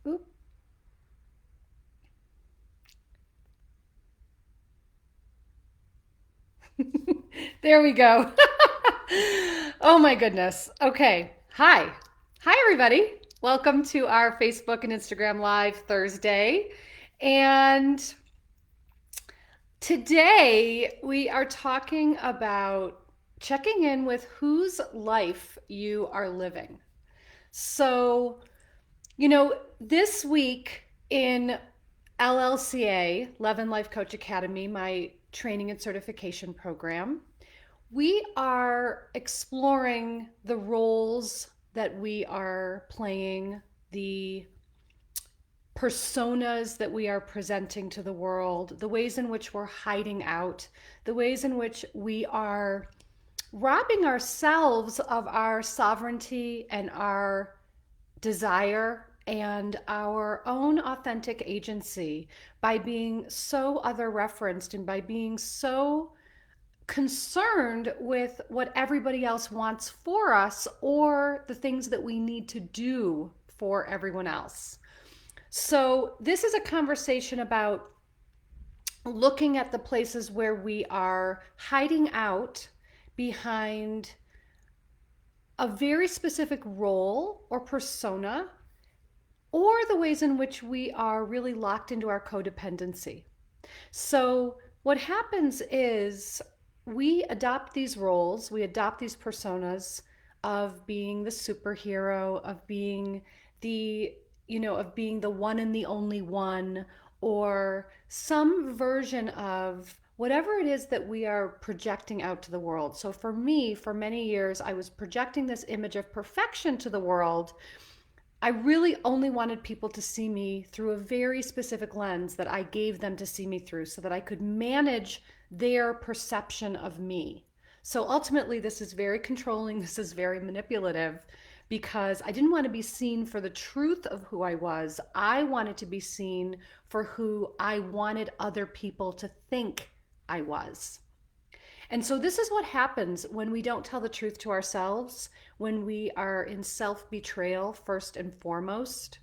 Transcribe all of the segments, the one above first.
Oop. There we go. Oh my goodness. Okay. Hi. Hi, everybody. Welcome to our Facebook and Instagram Live Thursday. And today we are talking about checking in with whose life you are living. So, this week in LLCA, Levin Life Coach Academy, my training and certification program, we are exploring the roles that we are playing, the personas that we are presenting to the world, the ways in which we're hiding out, the ways in which we are robbing ourselves of our sovereignty and our desire and our own authentic agency by being so other referenced and by being so concerned with what everybody else wants for us or the things that we need to do for everyone else. So, this is a conversation about looking at the places where we are hiding out behind a very specific role or persona, or the ways in which we are really locked into our codependency. So, what happens is we adopt these roles, we adopt these personas of being the superhero, of being the, of being the one and the only one, or some version of whatever it is that we are projecting out to the world. So, for me, for many years, I was projecting this image of perfection to the world. I really only wanted people to see me through a very specific lens that I gave them to see me through so that I could manage their perception of me. So ultimately, this is very controlling, this is very manipulative because I didn't want to be seen for the truth of who I was. I wanted to be seen for who I wanted other people to think I was. And so, this is what happens when we don't tell the truth to ourselves, when we are in self betrayal, first and foremost.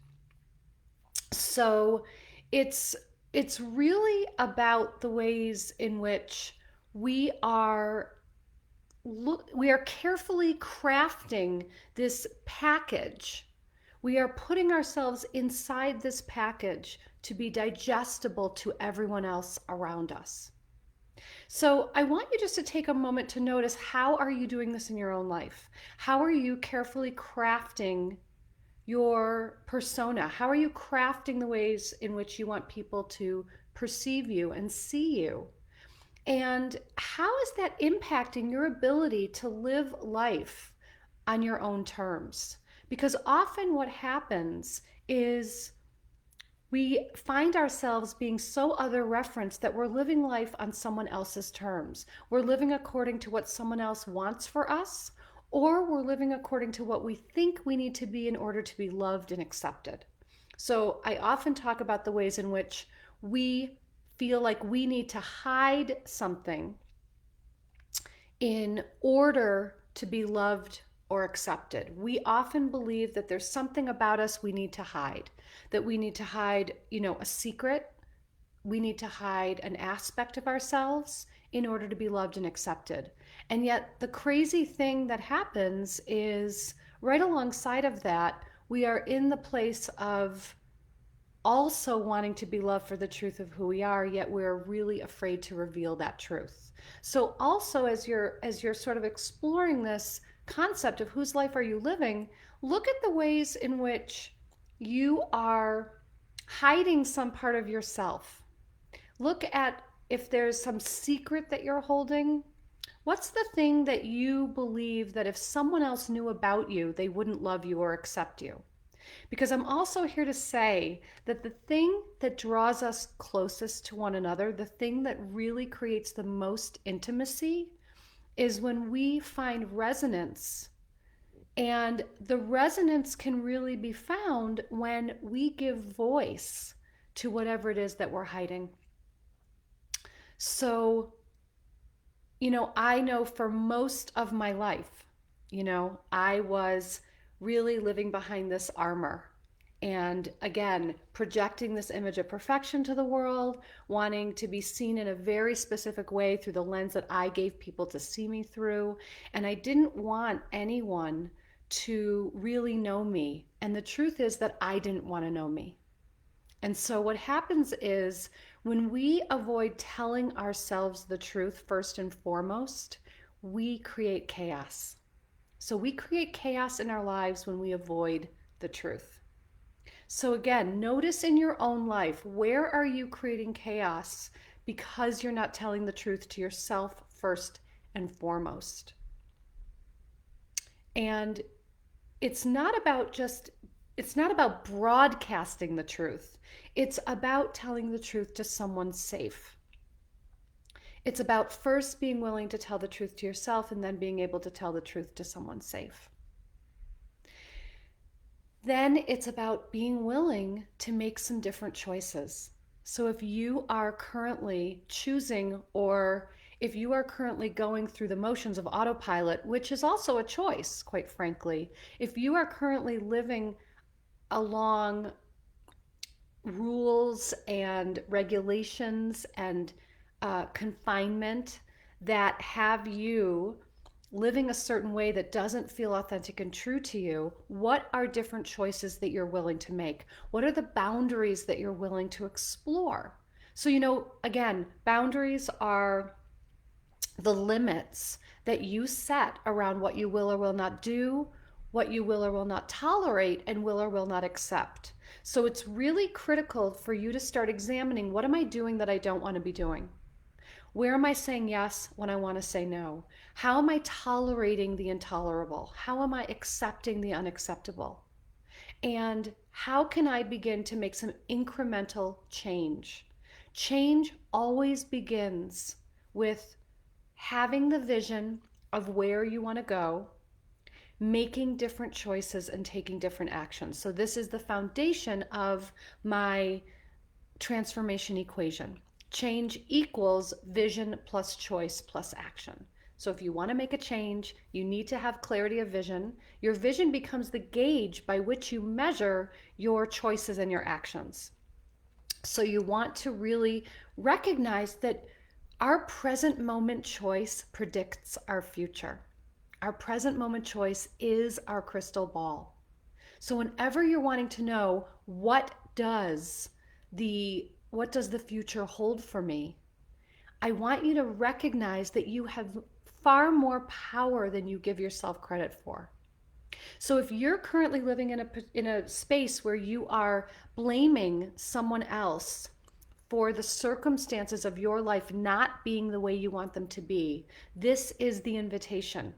So, it's it's really about the ways in which we are we are carefully crafting this package. We are putting ourselves inside this package to be digestible to everyone else around us. So I want you just to take a moment to notice, how are you doing this in your own life? How are you carefully crafting your persona? How are you crafting the ways in which you want people to perceive you and see you? And how is that impacting your ability to live life on your own terms? Because often what happens is we find ourselves being so other referenced that we're living life on someone else's terms. We're living according to what someone else wants for us, or we're living according to what we think we need to be in order to be loved and accepted. So I often talk about the ways in which we feel like we need to hide something in order to be loved or accepted. We often believe that there's something about us we need to hide, that we need to hide, a secret. We need to hide an aspect of ourselves in order to be loved and accepted. And yet, the crazy thing that happens is right alongside of that, we are in the place of also wanting to be loved for the truth of who we are, yet we're really afraid to reveal that truth. So also, as you're sort of exploring this concept of whose life are you living, look at the ways in which you are hiding some part of yourself. Look at if there's some secret that you're holding. What's the thing that you believe that if someone else knew about you, they wouldn't love you or accept you? Because I'm also here to say that the thing that draws us closest to one another, the thing that really creates the most intimacy, is when we find resonance. And the resonance can really be found when we give voice to whatever it is that we're hiding. So, I know for most of my life, I was really living behind this armor. And again, projecting this image of perfection to the world, wanting to be seen in a very specific way through the lens that I gave people to see me through. And I didn't want anyone to really know me. And the truth is that I didn't want to know me. And so what happens is when we avoid telling ourselves the truth first and foremost, we create chaos. So we create chaos in our lives when we avoid the truth. So again, notice in your own life, where are you creating chaos because you're not telling the truth to yourself first and foremost? And it's not about broadcasting the truth. It's about telling the truth to someone safe. It's about first being willing to tell the truth to yourself and then being able to tell the truth to someone safe. Then it's about being willing to make some different choices. So if you are currently choosing, or if you are currently going through the motions of autopilot, which is also a choice, quite frankly, if you are currently living along rules and regulations and confinement that have you living a certain way that doesn't feel authentic and true to you, what are different choices that you're willing to make? What are the boundaries that you're willing to explore? So, again, boundaries are the limits that you set around what you will or will not do, what you will or will not tolerate, and will or will not accept. So it's really critical for you to start examining, what am I doing that I don't want to be doing? Where am I saying yes when I want to say no? How am I tolerating the intolerable? How am I accepting the unacceptable? And how can I begin to make some incremental change? Change always begins with having the vision of where you want to go, making different choices and taking different actions. So this is the foundation of my transformation equation. Change equals vision plus choice plus action. So if you want to make a change, you need to have clarity of vision. Your vision becomes the gauge by which you measure your choices and your actions. So you want to really recognize that our present moment choice predicts our future. Our present moment choice is our crystal ball. So whenever you're wanting to know what does the future hold for me, I want you to recognize that you have far more power than you give yourself credit for. So if you're currently living in a space where you are blaming someone else for the circumstances of your life not being the way you want them to be, this is the invitation.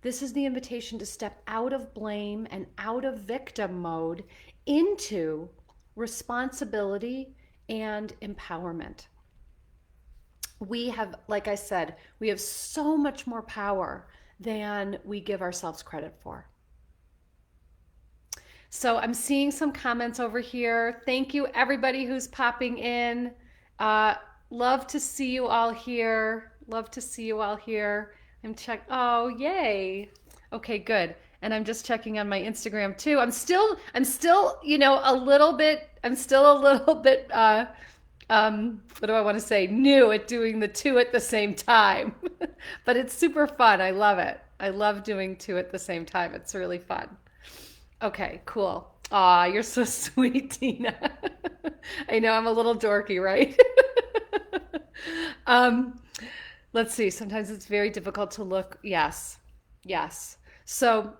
This is the invitation to step out of blame and out of victim mode into responsibility and empowerment. We have, like I said, we have so much more power than we give ourselves credit for. So I'm seeing some comments over here. Thank you, everybody who's popping in. Uh, Love to see you all here. Love to see you all here. Oh, yay. Okay, good. And I'm just checking on my Instagram too. I'm still, a little bit, what do I want to say? New at doing the two at the same time. But it's super fun. I love it. I love doing two at the same time. It's really fun. Okay, cool. Aw, you're so sweet, Tina. I know I'm a little dorky, right? um, let's see. Sometimes it's very difficult to look. Yes, yes. So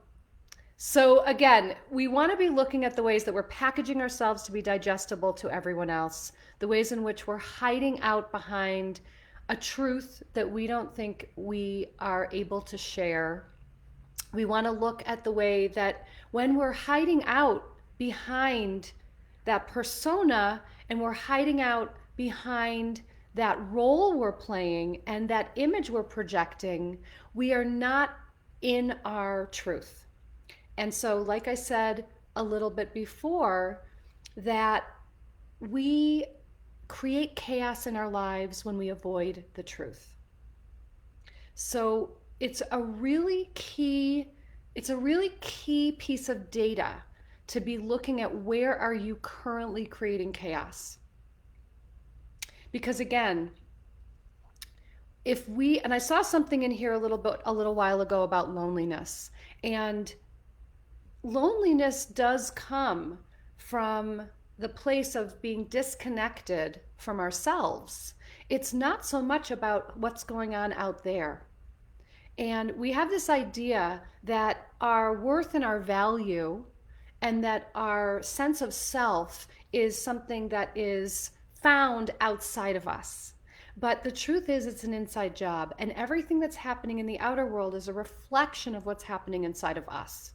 again, we want to be looking at the ways that we're packaging ourselves to be digestible to everyone else, the ways in which we're hiding out behind a truth that we don't think we are able to share. We want to look at the way that when we're hiding out behind that persona and we're hiding out behind that role we're playing and that image we're projecting, we are not in our truth. And so, like I said a little bit before, that we create chaos in our lives when we avoid the truth. So it's a really key piece of data to be looking at where are you currently creating chaos. Because again, and I saw something in here a little while ago about loneliness. And loneliness does come from the place of being disconnected from ourselves. It's not so much about what's going on out there. And we have this idea that our worth and our value and that our sense of self is something that is found outside of us. But the truth is, it's an inside job, and everything that's happening in the outer world is a reflection of what's happening inside of us.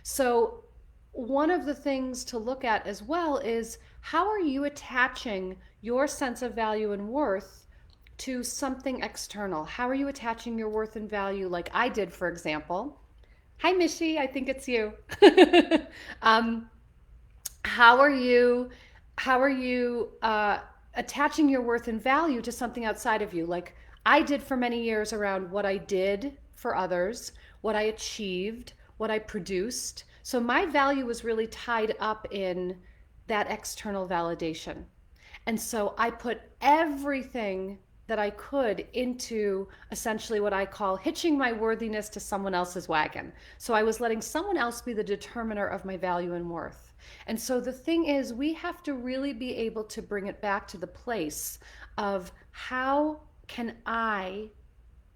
So, one of the things to look at as well is how are you attaching your sense of value and worth to something external? How are you attaching your worth and value, like I did, for example? Hi, Mishi, I think it's you. um, how are you? How are you attaching your worth and value to something outside of you? Like I did for many years around what I did for others, what I achieved, what I produced. So my value was really tied up in that external validation. And so I put everything that I could into essentially what I call hitching my worthiness to someone else's wagon. So I was letting someone else be the determiner of my value and worth. And so the thing is, we have to really be able to bring it back to the place of how can I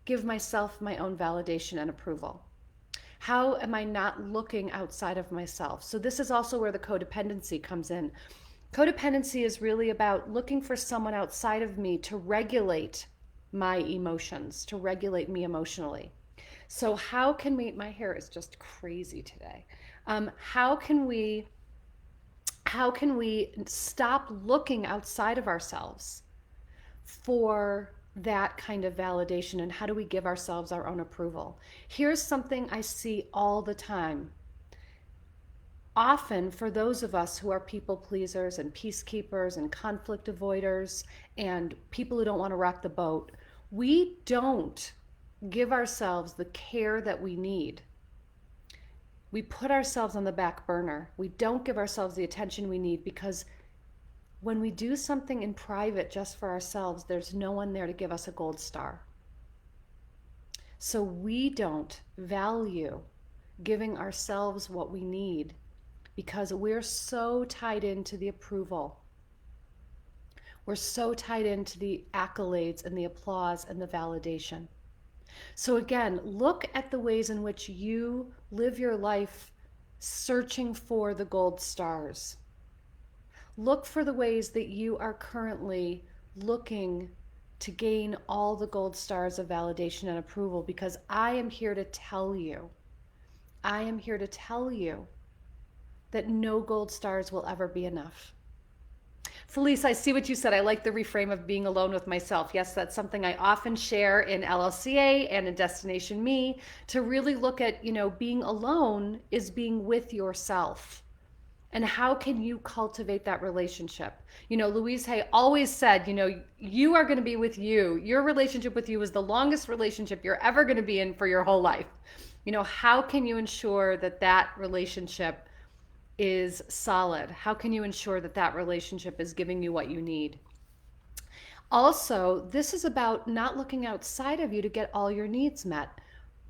give myself my own validation and approval? How am I not looking outside of myself? So this is also where the codependency comes in. Codependency is really about looking for someone outside of me to regulate my emotions, to regulate me emotionally. So how can we, my hair is just crazy today. How can we stop looking outside of ourselves for that kind of validation, and how do we give ourselves our own approval? Here's something I see all the time. Often for those of us who are people pleasers and peacekeepers and conflict avoiders and people who don't want to rock the boat, we don't give ourselves the care that we need. We put ourselves on the back burner. We don't give ourselves the attention we need because when we do something in private just for ourselves, there's no one there to give us a gold star. So we don't value giving ourselves what we need because we're so tied into the approval. We're so tied into the accolades and the applause and the validation. So again, look at the ways in which you live your life searching for the gold stars. Look for the ways that you are currently looking to gain all the gold stars of validation and approval, because I am here to tell you that no gold stars will ever be enough. Felice, I see what you said. I like the reframe of being alone with myself. Yes, that's something I often share in LLCA and in Destination Me, to really look at, being alone is being with yourself. And how can you cultivate that relationship? Louise Hay always said, you are going to be with you. Your relationship with you is the longest relationship you're ever going to be in for your whole life. How can you ensure that that relationship is solid? How can you ensure that that relationship is giving you what you need? Also, this is about not looking outside of you to get all your needs met.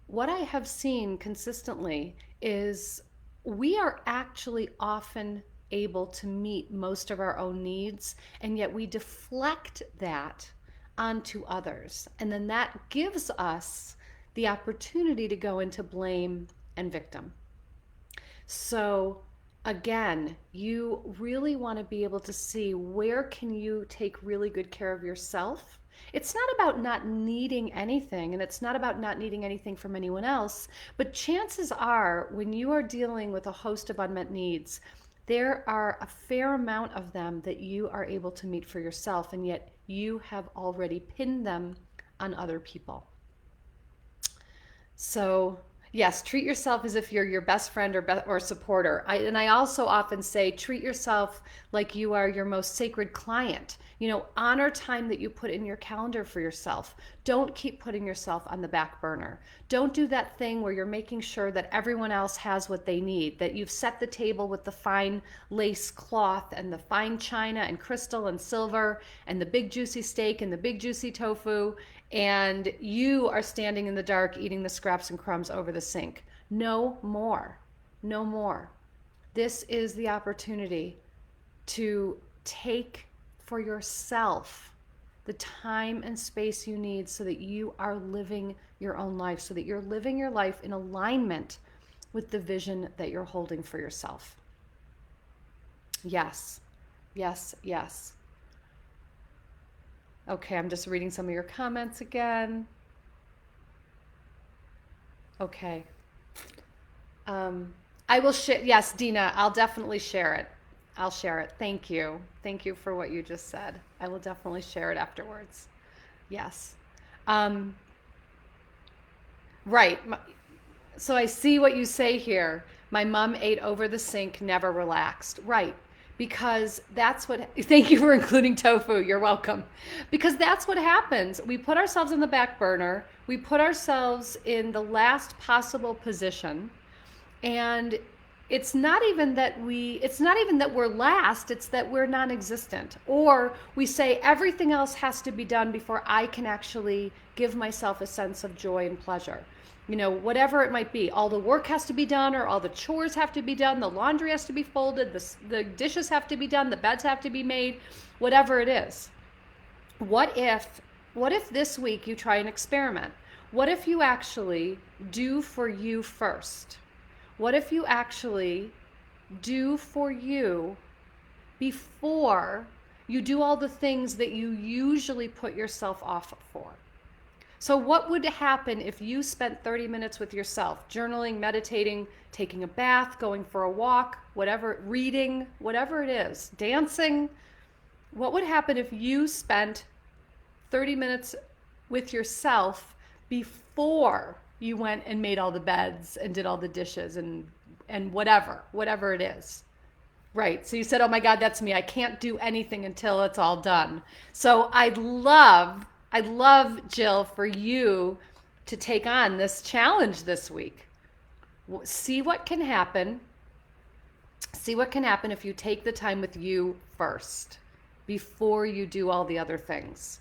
What I have seen consistently is we are actually often able to meet most of our own needs, and yet we deflect that onto others. And then that gives us the opportunity to go into blame and victim. So again, you really want to be able to see where can you take really good care of yourself. It's not about not needing anything, and it's not about not needing anything from anyone else, but chances are when you are dealing with a host of unmet needs, there are a fair amount of them that you are able to meet for yourself, and yet you have already pinned them on other people. So Yes, treat yourself as if you're your best friend or supporter. And I also often say treat yourself like you are your most sacred client. Honor time that you put in your calendar for yourself. Don't keep putting yourself on the back burner. Don't do that thing where you're making sure that everyone else has what they need, that you've set the table with the fine lace cloth and the fine china and crystal and silver and the big juicy steak and the big juicy tofu, and you are standing in the dark eating the scraps and crumbs over the sink. No more. No more. This is the opportunity to take for yourself the time and space you need so that you are living your own life, so that you're living your life in alignment with the vision that you're holding for yourself. Yes, yes, yes. Okay, I'm just reading some of your comments again. Okay. I will share. Yes, Dina, I'll definitely share it. I'll share it. Thank you. Thank you for what you just said. I will definitely share it afterwards. Yes. Um, right. So I see what you say here. My mom ate over the sink, never relaxed. Right. Because that's what, thank you for including tofu. You're welcome. Because that's what happens. We put ourselves on the back burner, we put ourselves in the last possible position, and it's not even that we're last, it's that we're non-existent. Or we say everything else has to be done before I can actually give myself a sense of joy and pleasure. Whatever it might be, all the work has to be done, or all the chores have to be done, the laundry has to be folded, the dishes have to be done, the beds have to be made, whatever it is. What if this week you try an experiment? What if you actually do for you first? What if you actually do for you before you do all the things that you usually put yourself off for? So what would happen if you spent 30 minutes with yourself, journaling, meditating, taking a bath, going for a walk, whatever, reading, whatever it is, dancing? What would happen if you spent 30 minutes with yourself before you went and made all the beds and did all the dishes and whatever it is? Right. So you said, "Oh my God, that's me. I can't do anything until it's all done." So I'd love, Jill, for you to take on this challenge this week. See what can happen. See what can happen if you take the time with you first before you do all the other things.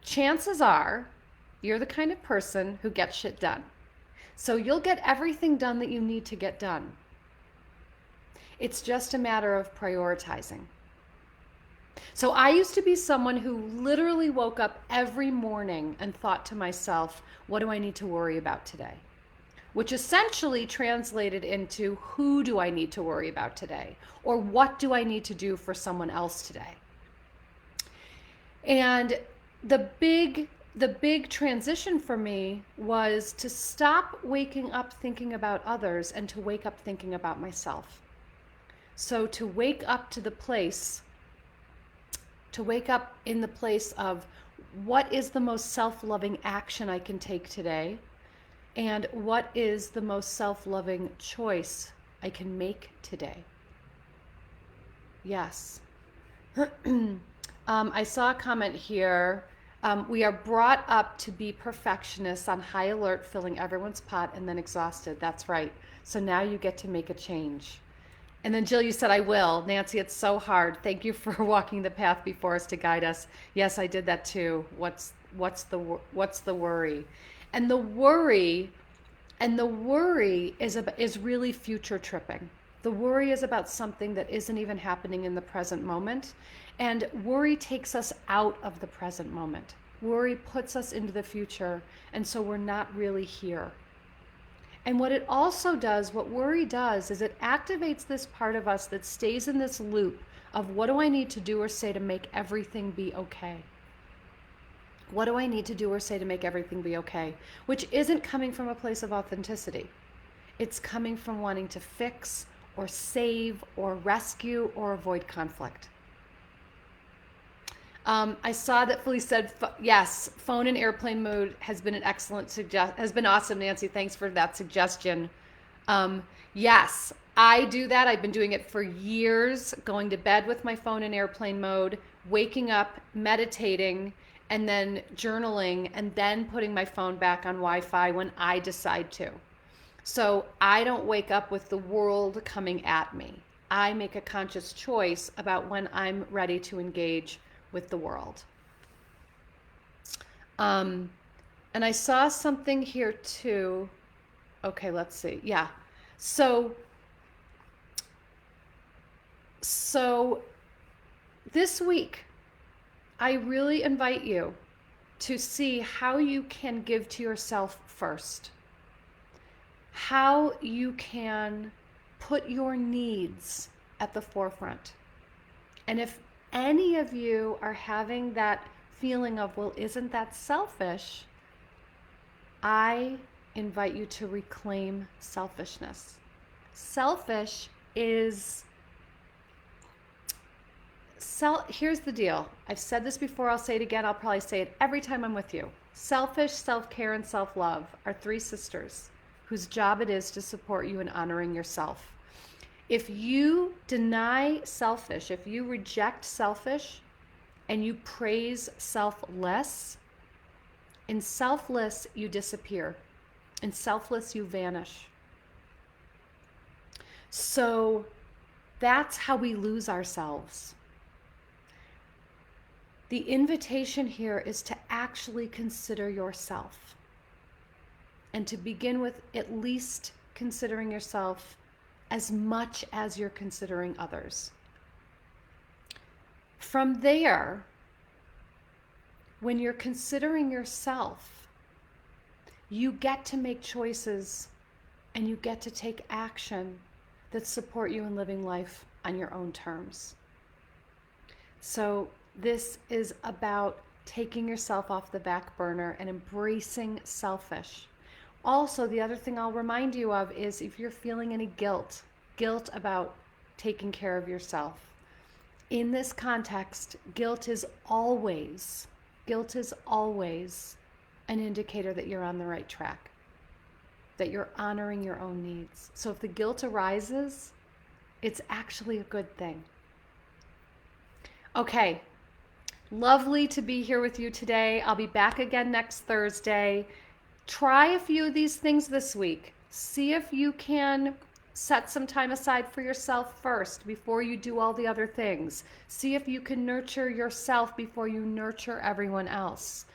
Chances are you're the kind of person who gets shit done. So you'll get everything done that you need to get done. It's just a matter of prioritizing. So I used to be someone who literally woke up every morning and thought to myself, what do I need to worry about today? Which essentially translated into, who do I need to worry about today? Or what do I need to do for someone else today? And the big transition for me was to stop waking up thinking about others and to wake up thinking about myself. So to wake up in the place of, what is the most self-loving action I can take today? And what is the most self-loving choice I can make today? Yes. I saw a comment here. We are brought up to be perfectionists, on high alert, filling everyone's pot, and then exhausted. That's right. So now you get to make a change. And then Jill, you said, I will. Nancy, it's so hard. Thank you for walking the path before us to guide us. Yes, I did that too. What's the worry? And the worry is really future tripping. The worry is about something that isn't even happening in the present moment. And worry takes us out of the present moment. Worry puts us into the future, and so we're not really here. And what it also does, what worry does, is it activates this part of us that stays in this loop of, what do I need to do or say to make everything be okay? What do I need to do or say to make everything be okay? Which isn't coming from a place of authenticity. It's coming from wanting to fix or save or rescue or avoid conflict. I saw that Felice said yes. Phone in airplane mode has been an excellent has been awesome, Nancy. Thanks for that suggestion. Yes, I do that. I've been doing it for years. Going to bed with my phone in airplane mode, waking up, meditating, and then journaling, and then putting my phone back on Wi-Fi when I decide to. So I don't wake up with the world coming at me. I make a conscious choice about when I'm ready to engage with the world. And I saw something here too. Okay, let's see. Yeah. So this week, I really invite you to see how you can give to yourself first. How you can put your needs at the forefront. And if any of you are having that feeling of, well, isn't that selfish? I invite you to reclaim selfishness. Selfish is here's the deal. I've said this before, I'll say it again, I'll probably say it every time I'm with you. Selfish, self-care, and self-love are three sisters whose job it is to support you in honoring yourself. If you deny selfish, if you reject selfish, and you praise selfless, in selfless you disappear. In selfless you vanish. So that's how we lose ourselves. The invitation here is to actually consider yourself and to begin with at least considering yourself as much as you're considering others. From there, when you're considering yourself, you get to make choices and you get to take action that support you in living life on your own terms. So this is about taking yourself off the back burner and embracing selfish. Also, the other thing I'll remind you of is if you're feeling any guilt about taking care of yourself. In this context, guilt is always an indicator that you're on the right track, that you're honoring your own needs. So if the guilt arises, it's actually a good thing. Okay, lovely to be here with you today. I'll be back again next Thursday. Try a few of these things this week. See if you can set some time aside for yourself first before you do all the other things. See if you can nurture yourself before you nurture everyone else.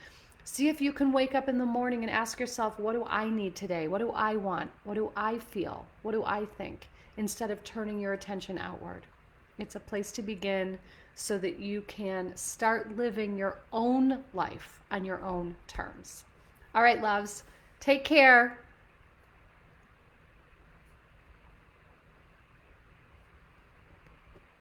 See if you can wake up in the morning and ask yourself, what do I need today? What do I want? What do I feel? What do I think? Instead of turning your attention outward. It's a place to begin so that you can start living your own life on your own terms. All right, loves, take care.